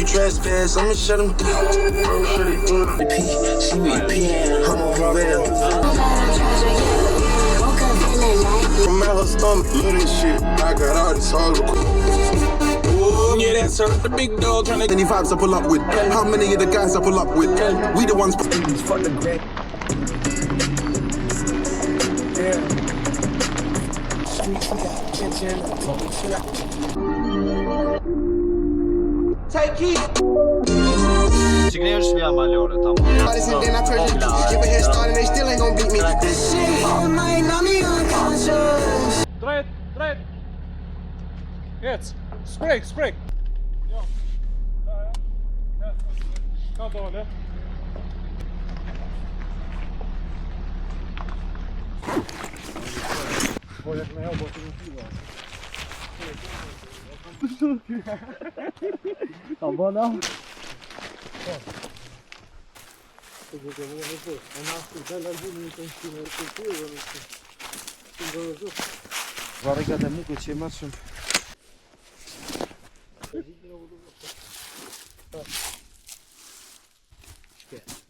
you trespass, I'ma shut them down. Repeat, she repeat, I'm on her rail. From out her stomach, love this shit. I got all this hard. Yeah, that's her, the big dog trying to. Any vibes I pull up with? How many of the guys I pull up with? We the ones. Fuck the great. Take it. Signeer sfida malore, tamam. Then I turn give a head start and they still ain't gonna beat me. This shit all night, got me unconscious. Draai het. Jetzt. Spreek. Ja. Ja. Ga door, hè. Word je me heel bot in de vuur. Tá bom não? Varigate muku që më shumë.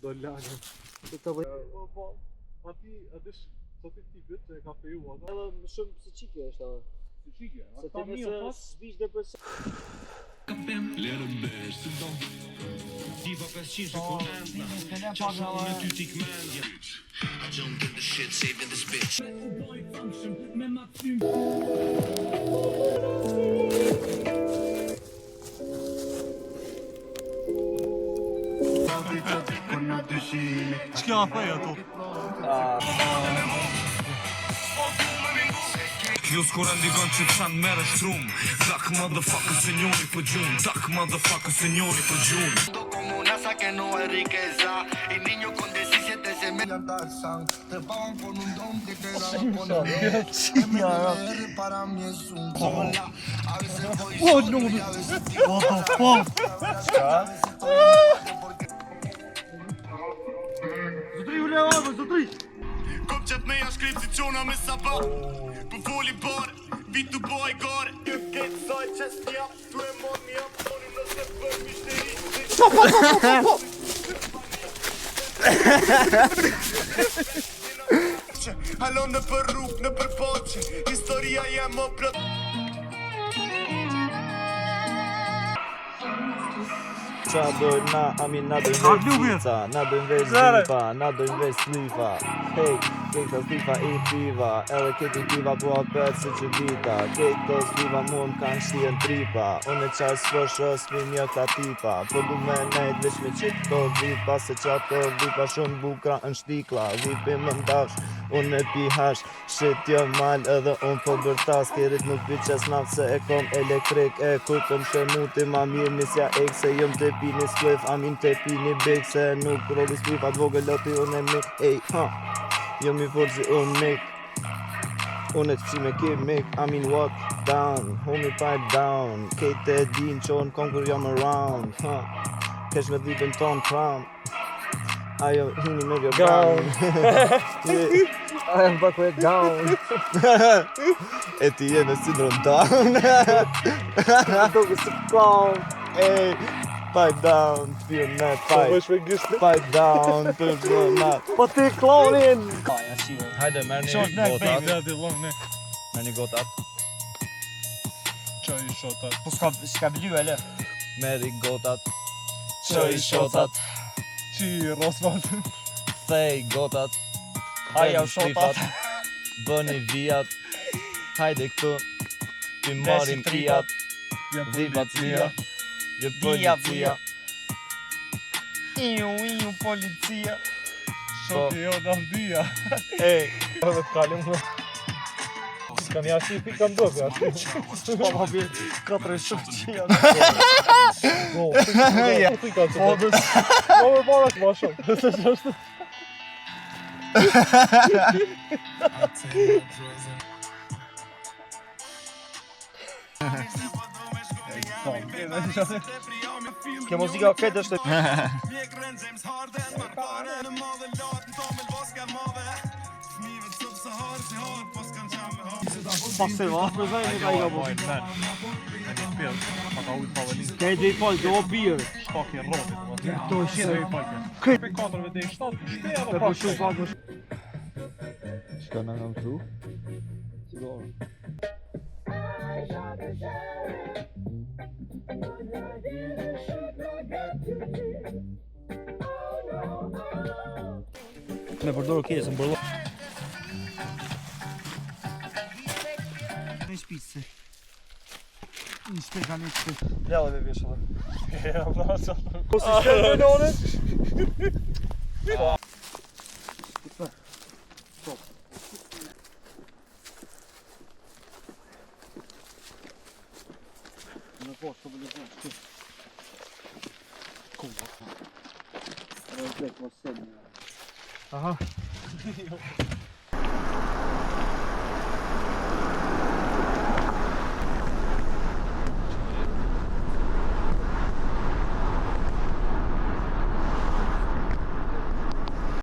Do lagën. Po, ati adish sot i tipit që e ka feju ata. Edhe më shumë se çike është ajo. Si çike, Se ata ti mirë pas. zbish depresion. Çka apo ato? Kjo s'kura ndigon që të shanë mere shtrum. Duck motherfucker se njoni për gjun. Duck motherfucker se njoni për gjun. Como una sa que no es riqueza y niño con 17 se me te pagan con un don que te da MDR para mí es un cola a veces voy solo y a veces Kom qep me janë shkrip si qona me sabat Për foli bare, vitu boj gare Ju ketë saj qes një Tu e mon një Toni nëse për mishteri Halo në për rrug, në për poqe Historia jem o plët Qa dojnë na, amin na dojnë veç pizza, na dojnë veç zipa, na dojnë veç slifa. Hey, kejta slifa i piva, edhe kejti piva po apet se që vita. Kejto slifa mu m'kan shtien tripa, unë e qaj s'fosh osmi një ka tipa. Po du me nejt veç me qito vipa, se qato vipa shumë bukra në shtikla. Vipi më ndash, unë e pi hash, shit jo mal edhe unë po bërtas. Kerit nuk piqes naf se e kom elektrik, e kujtëm shënuti ma mirë nisja ek se jëm të pini spliff, amin të pini big se nuk roli spliff atë vogël loti unë e mik, ej, ha, jëm i forë si unë mik, unë e të qime ki mik, amin walk down, homie pipe down, kejt e din që unë konkur jam around, ha, kesh me dhipin ton kram, ajo hini me vjo gown, I am back with gown, e ti je në syndrom down, duke si clown, ej, pipe down, feel net, pipe down, feel net. Po ti klonin! Ka, ja shive. Hajde, merë një gotat. Merë një gotat. Qaj i shotat. Po s'ka blyu e le. Merë i gotat. Qoj shotat. Qi rosvat. Thej gotat. Aja shotat. Bëni vijat. Hajde këtu. Pi marim pijat. Dhipat mija. Je policia. Iu, policia. Shoki jo në dhia. Ej. Edhe të kalim më. S'kan jashti i pikam doke, ashti. Po ma bje 4 shok që janë. Po, pika që po. Po me para të ma shumë. Kjo muzika këtë është Paseva. Shpërzoj një ka i ka po. Mojnë men. E një pjellë, pa ka ujtë pavëlin. Ka i drejt falë, do birë. Shkaki rrotit. To Shkaki shit. i falke. Pe 4 dhe 7, shpe edhe Pe po pas. shumë pak më shumë. Shka në kam këtu? Sigurë. Me përdorë kesën, bërlo. Në shpisë. Në shpeka në shpeka. Ljale me vishë dhe. Ja, brasa. Po si shkërë me none? Në poshtë, të bëllë poshtë. Aha.